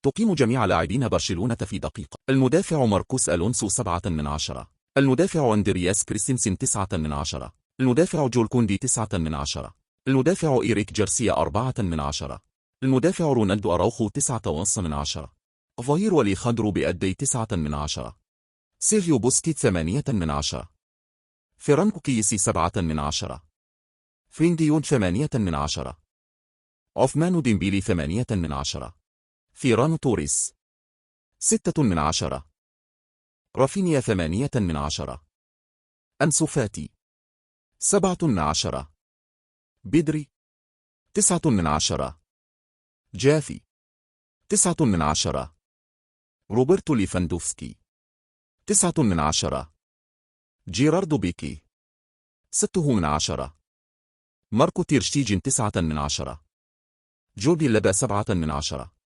تقيم جميع لاعبين برشلونة في دقيقة. المدافع ماركوس ألونسو 7/10. المدافع أندرياس كريستنسن 9/10. المدافع جول كوندي 9/10. المدافع إيريك جارسيا 4/10. المدافع رونالدو أراوخو 9.5. ظهير وليخاندرو بأدي 9/10. سيرهيو بوسكيت 8/10. فيرانكو كيسي 7/10. فرينديون 8/10. عثمان ديمبيلي 8/10. فيران توريس 6/10. رافينيا 8/10. أنسو فاتي 7/10. بدري 9/10. جافي 9/10. روبرتو ليفاندوفسكي 9/10. جيراردو بيكي 6/10. ماركو تيرشتيجن 9/10. جوردي لبا 7/10.